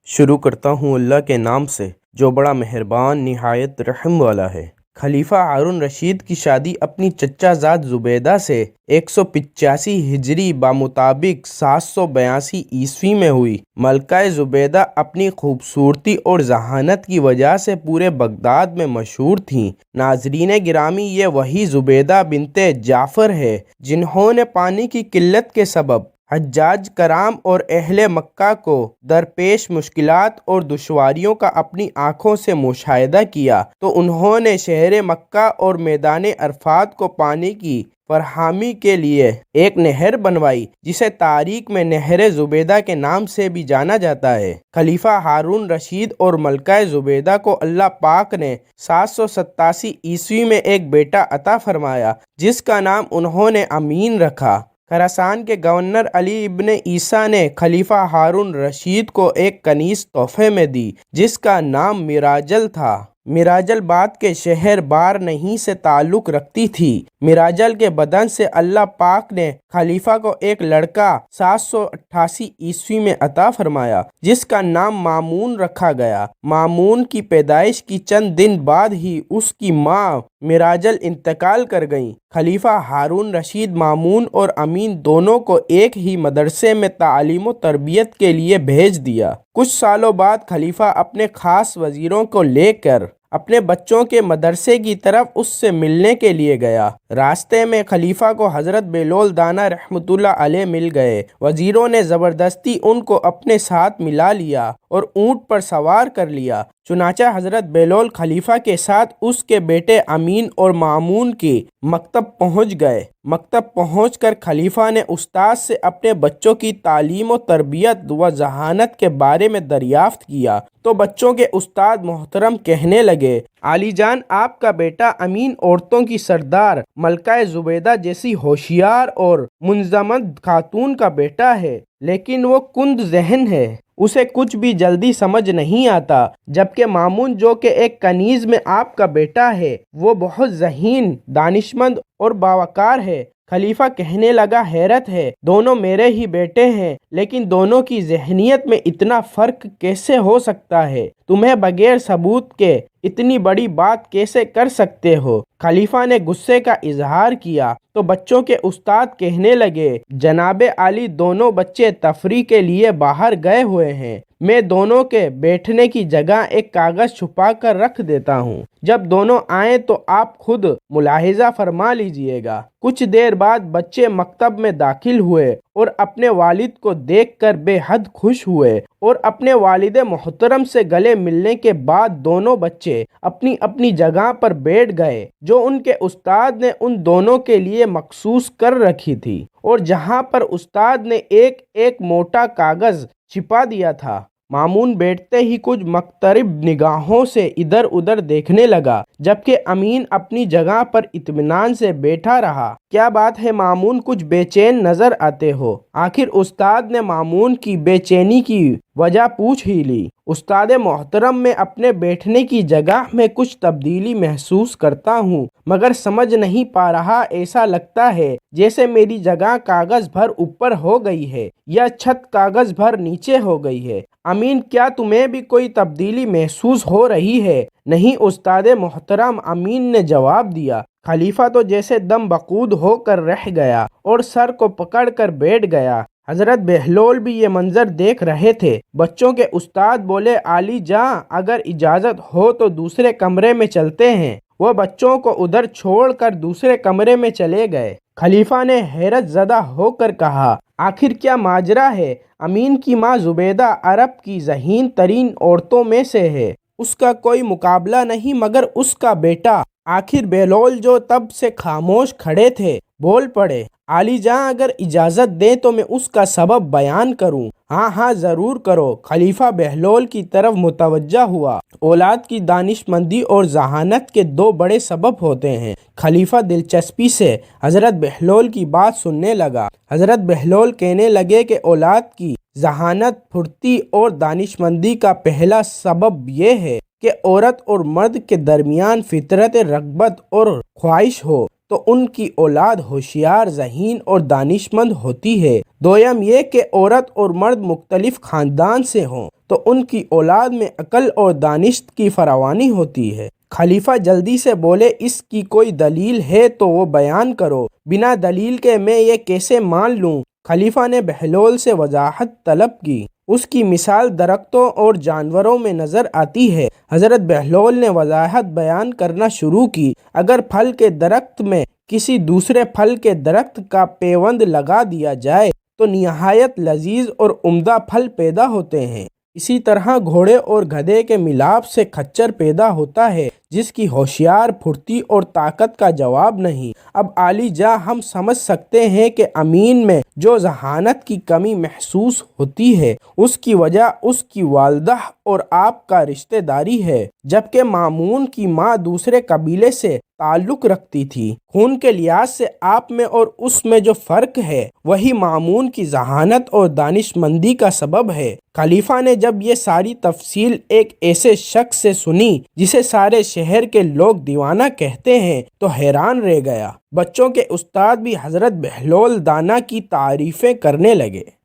شروع کرتا ہوں اللہ کے نام سے جو بڑا مہربان نہایت رحم والا ہے۔ خلیفہ ہارون رشید کی شادی اپنی چچا زاد زبیدہ سے 185 ہجری بمطابق 782 عیسوی میں ہوئی۔ ملکہ زبیدہ اپنی خوبصورتی اور ذہانت کی وجہ سے پورے بغداد میں مشہور تھیں۔ ناظرین گرامی، یہ وہی زبیدہ بنت جعفر ہے جنہوں نے پانی کی قلت کے سبب حجاج کرام اور اہل مکہ کو درپیش مشکلات اور دشواریوں کا اپنی آنکھوں سے مشاہدہ کیا تو انہوں نے شہر مکہ اور میدان عرفات کو پانی کی فراہمی کے لیے ایک نہر بنوائی جسے تاریخ میں نہر زبیدہ کے نام سے بھی جانا جاتا ہے۔ خلیفہ ہارون رشید اور ملکہ زبیدہ کو اللہ پاک نے 787 عیسوی میں ایک بیٹا عطا فرمایا جس کا نام انہوں نے امین رکھا۔ خراسان کے گورنر علی ابن عیسیٰ نے خلیفہ ہارون رشید کو ایک کنیز تحفے میں دی جس کا نام میراجل تھا۔ میراجل بعد کے شہر بارنہی سے تعلق رکھتی تھی۔ میراجل کے بدن سے اللہ پاک نے خلیفہ کو ایک لڑکا 788 عیسوی میں عطا فرمایا جس کا نام مامون رکھا گیا۔ مامون کی پیدائش کی چند دن بعد ہی اس کی ماں میراجل انتقال کر گئیں۔ خلیفہ ہارون رشید مامون اور امین دونوں کو ایک ہی مدرسے میں تعلیم و تربیت کے لیے بھیج دیا۔ کچھ سالوں بعد خلیفہ اپنے خاص وزیروں کو لے کر اپنے بچوں کے مدرسے کی طرف اس سے ملنے کے لیے گیا۔ راستے میں خلیفہ کو حضرت بہلول دانا رحمۃ اللہ علیہ مل گئے۔ وزیروں نے زبردستی ان کو اپنے ساتھ ملا لیا اور اونٹ پر سوار کر لیا۔ چنانچہ حضرت بہلول خلیفہ کے ساتھ اس کے بیٹے امین اور مامون کے مکتب پہنچ گئے۔ مکتب پہنچ کر خلیفہ نے استاد سے اپنے بچوں کی تعلیم و تربیت و ذہانت کے بارے میں دریافت کیا تو بچوں کے استاد محترم کہنے لگے، عالی جان، آپ کا بیٹا امین عورتوں کی سردار ملکہ زبیدہ جیسی ہوشیار اور منضبط خاتون کا بیٹا ہے، لیکن وہ کند ذہن ہے، اسے کچھ بھی جلدی سمجھ نہیں آتا، جبکہ مامون جو کہ ایک کنیز میں آپ کا بیٹا ہے وہ بہت ذہین، دانشمند اور باوقار ہے۔ خلیفہ کہنے لگا، حیرت ہے، دونوں میرے ہی بیٹے ہیں لیکن دونوں کی ذہنیت میں اتنا فرق کیسے ہو سکتا ہے؟ تمہیں بغیر ثبوت کے اتنی بڑی بات کیسے کر سکتے ہو؟ خلیفہ نے غصے کا اظہار کیا تو بچوں کے استاد کہنے لگے، جناب عالی، دونوں بچے تفریح کے لیے باہر گئے ہوئے ہیں، میں دونوں کے بیٹھنے کی جگہ ایک کاغذ چھپا کر رکھ دیتا ہوں، جب دونوں آئیں تو آپ خود ملاحظہ فرما لیجئے گا۔ کچھ دیر بعد بچے مکتب میں داخل ہوئے اور اپنے والد کو دیکھ کر بے حد خوش ہوئے اور اپنے والد محترم سے گلے ملنے کے بعد دونوں بچے اپنی اپنی جگہ پر بیٹھ گئے جو ان کے استاد نے ان دونوں کے لیے مخصوص کر رکھی تھی اور جہاں پر استاد نے ایک ایک موٹا کاغذ چھپا دیا تھا۔ مامون بیٹھتے ہی کچھ مقترب نگاہوں سے ادھر ادھر دیکھنے لگا جبکہ امین اپنی جگہ پر اطمینان سے بیٹھا رہا۔ کیا بات ہے مامون، کچھ بے چین نظر آتے ہو؟ آخر استاد نے مامون کی بے چینی کی وجہ پوچھ ہی لی۔ استاد محترم، میں اپنے بیٹھنے کی جگہ میں کچھ تبدیلی محسوس کرتا ہوں مگر سمجھ نہیں پا رہا، ایسا لگتا ہے جیسے میری جگہ کاغذ بھر اوپر ہو گئی ہے یا چھت کاغذ بھر نیچے ہو گئی ہے۔ امین، کیا تمہیں بھی کوئی تبدیلی محسوس ہو رہی ہے؟ نہیں استاد محترم، امین نے جواب دیا۔ خلیفہ تو جیسے دم بخود ہو کر رہ گیا اور سر کو پکڑ کر بیٹھ گیا۔ حضرت بہلول بھی یہ منظر دیکھ رہے تھے۔ بچوں کے استاد بولے، عالی جاں، اگر اجازت ہو تو دوسرے کمرے میں چلتے ہیں۔ وہ بچوں کو ادھر چھوڑ کر دوسرے کمرے میں چلے گئے۔ خلیفہ نے حیرت زدہ ہو کر کہا، آخر کیا ماجرا ہے؟ امین کی ماں زبیدہ عرب کی ذہین ترین عورتوں میں سے ہے، اس کا کوئی مقابلہ نہیں مگر اس کا بیٹا۔ آخر بہلول جو تب سے خاموش کھڑے تھے بول پڑے، عالی جاں، اگر اجازت دیں تو میں اس کا سبب بیان کروں۔ ہاں ہاں ضرور کرو۔ خلیفہ بہلول کی طرف متوجہ ہوا۔ اولاد کی دانشمندی اور ذہانت کے دو بڑے سبب ہوتے ہیں۔ خلیفہ دلچسپی سے حضرت بہلول کی بات سننے لگا۔ حضرت بہلول کہنے لگے کہ اولاد کی ذہانت، پھرتی اور دانشمندی کا پہلا سبب یہ ہے کہ عورت اور مرد کے درمیان فطرت رغبت اور خواہش ہو تو ان کی اولاد ہوشیار، ذہین اور دانشمند ہوتی ہے۔ دویم یہ کہ عورت اور مرد مختلف خاندان سے ہوں تو ان کی اولاد میں عقل اور دانشت کی فراوانی ہوتی ہے۔ خلیفہ جلدی سے بولے، اس کی کوئی دلیل ہے تو وہ بیان کرو، بنا دلیل کے میں یہ کیسے مان لوں؟ خلیفہ نے بہلول سے وضاحت طلب کی۔ اس کی مثال درختوں اور جانوروں میں نظر آتی ہے۔ حضرت بہلول نے وضاحت بیان کرنا شروع کی۔ اگر پھل کے درخت میں کسی دوسرے پھل کے درخت کا پیوند لگا دیا جائے تو نہایت لذیذ اور عمدہ پھل پیدا ہوتے ہیں۔ اسی طرح گھوڑے اور گدھے کے ملاپ سے کھچر پیدا ہوتا ہے جس کی ہوشیار، پھرتی اور طاقت کا جواب نہیں۔ اب عالی جاں ہم سمجھ سکتے ہیں کہ امین میں جو ذہانت کی کمی محسوس ہوتی ہے اس کی وجہ اس کی والدہ اور آپ کا رشتہ داری ہے، جبکہ مامون کی ماں دوسرے قبیلے سے تعلق رکھتی تھی۔ خون کے لحاظ سے آپ میں اور اس میں جو فرق ہے وہی مامون کی ذہانت اور دانش مندی کا سبب ہے۔ خلیفہ نے جب یہ ساری تفصیل ایک ایسے شخص سے سنی جسے سارے شہر کے لوگ دیوانہ کہتے ہیں تو حیران رہ گیا۔ بچوں کے استاد بھی حضرت بہلول دانا کی تعریفیں کرنے لگے۔